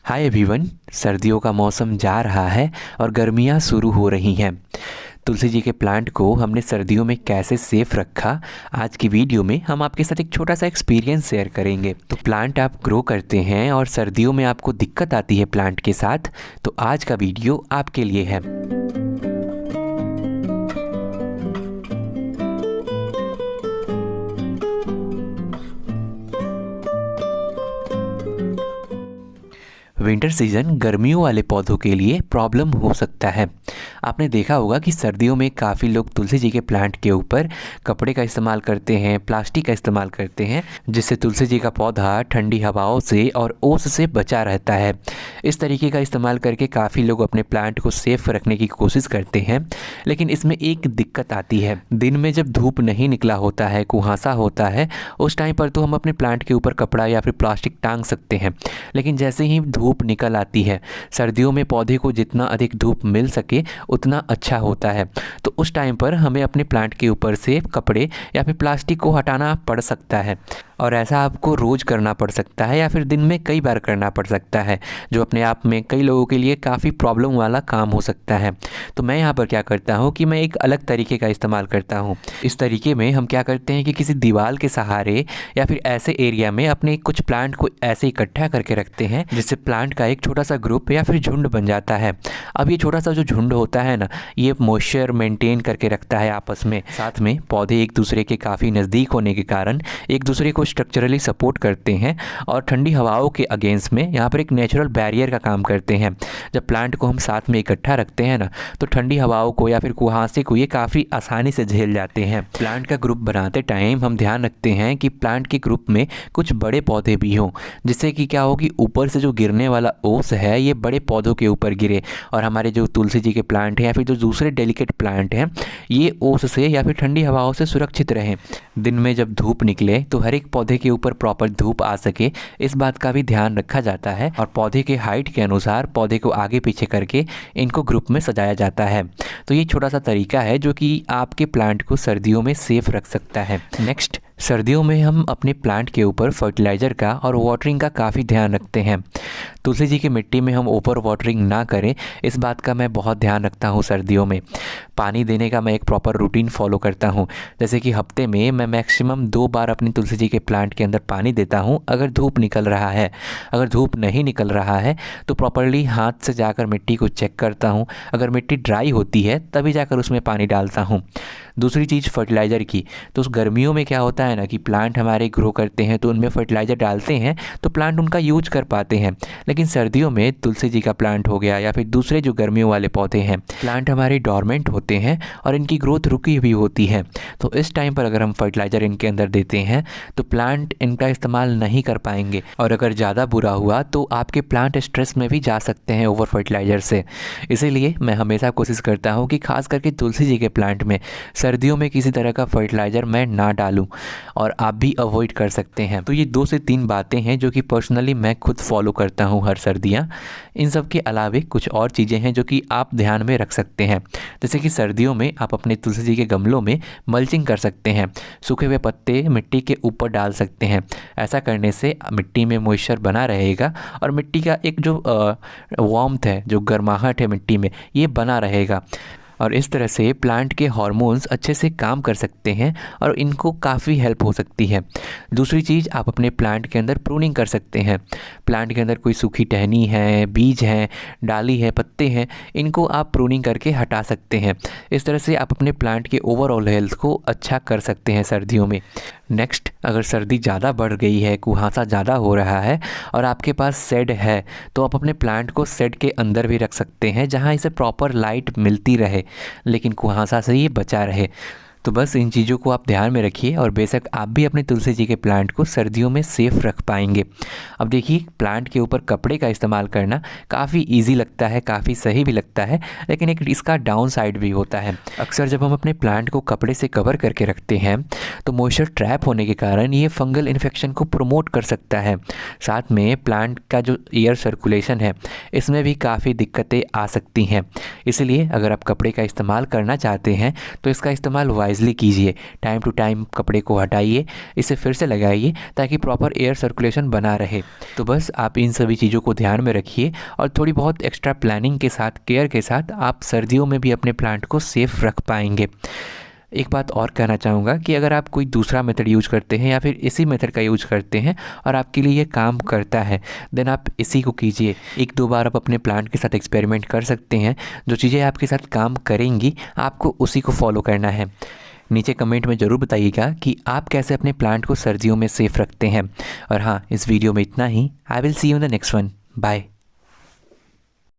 Hi everyone. सर्दियों का मौसम जा रहा है और गर्मियां शुरू हो रही हैं। तुलसी जी के प्लांट को हमने सर्दियों में कैसे सेफ रखा, आज की वीडियो में हम आपके साथ एक छोटा सा एक्सपीरियंस शेयर करेंगे। तो प्लांट आप ग्रो करते हैं और सर्दियों में आपको दिक्कत आती है प्लांट के साथ, तो आज का वीडियो आपके लिए है। विंटर सीज़न गर्मियों वाले पौधों के लिए प्रॉब्लम हो सकता है। आपने देखा होगा कि सर्दियों में काफ़ी लोग तुलसी जी के प्लांट के ऊपर कपड़े का इस्तेमाल करते हैं, प्लास्टिक का इस्तेमाल करते हैं, जिससे तुलसी जी का पौधा ठंडी हवाओं से और ओस से बचा रहता है। इस तरीके का इस्तेमाल करके काफ़ी लोग अपने प्लांट को सेफ रखने की कोशिश करते हैं, लेकिन इसमें एक दिक्कत आती है। दिन में जब धूप नहीं निकला होता है, कुहासा होता है, उस टाइम पर तो हम अपने प्लांट के ऊपर कपड़ा या फिर प्लास्टिक टांग सकते हैं, लेकिन जैसे ही धूप निकल आती है, सर्दियों में पौधे को जितना अधिक धूप मिल सके उतना अच्छा होता है, तो उस टाइम पर हमें अपने प्लांट के ऊपर से कपड़े या फिर प्लास्टिक को हटाना पड़ सकता है। और ऐसा आपको रोज़ करना पड़ सकता है या फिर दिन में कई बार करना पड़ सकता है, जो अपने आप में कई लोगों के लिए काफ़ी प्रॉब्लम वाला काम हो सकता है। तो मैं यहाँ पर क्या करता हूँ कि मैं एक अलग तरीके का इस्तेमाल करता हूँ। इस तरीके में हम क्या करते हैं कि किसी दीवार के सहारे या फिर ऐसे एरिया में अपने कुछ प्लांट को ऐसे इकट्ठा करके रखते हैं, जिससे प्लांट का एक छोटा सा ग्रुप या फिर झुंड बन जाता है। अब ये छोटा सा जो झुंड होता है ना, ये मॉइस्चर मेंटेन करके रखता है आपस में। साथ में पौधे एक दूसरे के काफ़ी नज़दीक होने के कारण एक दूसरे को स्ट्रक्चरली सपोर्ट करते हैं और ठंडी हवाओं के अगेंस्ट में यहाँ पर एक नेचुरल बैरियर का काम करते हैं। जब प्लांट को हम साथ में इकट्ठा रखते हैं ना, तो ठंडी हवाओं को या फिर कुहासे को ये काफ़ी आसानी से झेल जाते हैं। प्लांट का ग्रुप बनाते टाइम हम ध्यान रखते हैं कि प्लांट के ग्रुप में कुछ बड़े पौधे भी हों, जिससे कि क्या हो कि ऊपर से जो गिरने वाला ओस है ये बड़े पौधों के ऊपर गिरे और हमारे जो तुलसी जी के प्लांट हैं या फिर जो दूसरे डेलिकेट प्लांट हैं, ये ओस से या फिर ठंडी हवाओं से सुरक्षित रहें। दिन में जब धूप निकले तो हर एक पौधे के ऊपर प्रॉपर धूप आ सके, इस बात का भी ध्यान रखा जाता है और पौधे के हाइट के अनुसार पौधे को आगे पीछे करके इनको ग्रुप में सजाया जाता है। तो ये छोटा सा तरीका है जो कि आपके प्लांट को सर्दियों में सेफ रख सकता है। नेक्स्ट, सर्दियों में हम अपने प्लांट के ऊपर फर्टिलाइज़र का और वाटरिंग का काफ़ी ध्यान रखते हैं। तुलसी जी की मिट्टी में हम ओवर वाटरिंग ना करें, इस बात का मैं बहुत ध्यान रखता हूँ। सर्दियों में पानी देने का मैं एक प्रॉपर रूटीन फॉलो करता हूँ, जैसे कि हफ्ते में मैं मैक्सिमम 2 बार अपनी तुलसी जी के प्लांट के अंदर पानी देता हूँ अगर धूप निकल रहा है। अगर धूप नहीं निकल रहा है तो प्रॉपरली हाथ से जाकर मिट्टी को चेक करता हूँ। अगर मिट्टी ड्राई होती है तभी जाकर उसमें पानी डालता हूँ। दूसरी चीज़ फर्टिलाइज़र की, तो उस गर्मियों में क्या होता है ना कि प्लांट हमारे ग्रो करते हैं तो उनमें फर्टिलाइज़र डालते हैं तो प्लांट उनका यूज कर पाते हैं, लेकिन सर्दियों में तुलसी जी का प्लांट हो गया या फिर दूसरे जो गर्मियों वाले पौधे हैं, प्लांट हमारे डोरमेंट होते हैं और इनकी ग्रोथ रुकी हुई होती है। तो इस टाइम पर अगर हम फर्टिलाइज़र इनके अंदर देते हैं तो प्लांट इनका इस्तेमाल नहीं कर पाएंगे और अगर ज़्यादा बुरा हुआ तो आपके प्लांट स्ट्रेस में भी जा सकते हैं ओवर फर्टिलाइज़र से। इसीलिए मैं हमेशा कोशिश करता हूँ कि खास करके तुलसी जी के प्लांट में सर्दियों में किसी तरह का फर्टिलाइज़र मैं ना डालूं और आप भी अवॉइड कर सकते हैं। तो ये 2 से 3 बातें हैं जो कि पर्सनली मैं खुद फॉलो करता हूँ हर सर्दियाँ। इन सब के अलावे कुछ और चीज़ें हैं जो कि आप ध्यान में रख सकते हैं, जैसे कि सर्दियों में आप अपने तुलसी जी के गमलों में मल्चिंग कर सकते हैं। सूखे हुए पत्ते मिट्टी के ऊपर डाल सकते हैं। ऐसा करने से मिट्टी में मॉइस्चर बना रहेगा और मिट्टी का एक जो वार्मथ है, जो गर्माहट है मिट्टी में, ये बना रहेगा और इस तरह से प्लांट के हार्मोन्स अच्छे से काम कर सकते हैं और इनको काफ़ी हेल्प हो सकती है। दूसरी चीज़, आप अपने प्लांट के अंदर प्रूनिंग कर सकते हैं। प्लांट के अंदर कोई सूखी टहनी है, बीज हैं, डाली है, पत्ते हैं, इनको आप प्रूनिंग करके हटा सकते हैं। इस तरह से आप अपने प्लांट के ओवरऑल हेल्थ को अच्छा कर सकते हैं सर्दियों में। नेक्स्ट, अगर सर्दी ज़्यादा बढ़ गई है, कुहासा ज़्यादा हो रहा है और आपके पास शेड है, तो आप अपने प्लांट को शेड के अंदर भी रख सकते हैं, जहां इसे प्रॉपर लाइट मिलती रहे लेकिन कुहासा से ये बचा रहे। तो बस इन चीज़ों को आप ध्यान में रखिए और बेशक आप भी अपने तुलसी जी के प्लांट को सर्दियों में सेफ रख पाएंगे। अब देखिए, प्लांट के ऊपर कपड़े का इस्तेमाल करना काफ़ी इजी लगता है, काफ़ी सही भी लगता है, लेकिन एक इसका डाउन साइड भी होता है। अक्सर जब हम अपने प्लांट को कपड़े से कवर करके रखते हैं तो मॉइस्चर ट्रैप होने के कारण ये फंगल इन्फेक्शन को प्रमोट कर सकता है। साथ में प्लांट का जो एयर सर्कुलेशन है, इसमें भी काफ़ी दिक्कतें आ सकती हैं। इसलिए अगर आप कपड़े का इस्तेमाल करना चाहते हैं तो इसका इस्तेमाल वाइजली कीजिए। टाइम टू टाइम कपड़े को हटाइए, इसे फिर से लगाइए ताकि प्रॉपर एयर सर्कुलेशन बना रहे। तो बस आप इन सभी चीज़ों को ध्यान में रखिए और थोड़ी बहुत एक्स्ट्रा प्लानिंग के साथ, केयर के साथ आप सर्दियों में भी अपने प्लांट को सेफ़ रख पाएंगे। एक बात और कहना चाहूँगा कि अगर आप कोई दूसरा मेथड यूज करते हैं या फिर इसी मेथड का यूज करते हैं और आपके लिए ये काम करता है, देन आप इसी को कीजिए। एक दो बार आप अपने प्लांट के साथ एक्सपेरिमेंट कर सकते हैं। जो चीज़ें आपके साथ काम करेंगी आपको उसी को फॉलो करना है। नीचे कमेंट में ज़रूर बताइएगा कि आप कैसे अपने प्लांट को सर्दियों में सेफ रखते हैं। और हाँ, इस वीडियो में इतना ही। I will see you in the next one. Bye.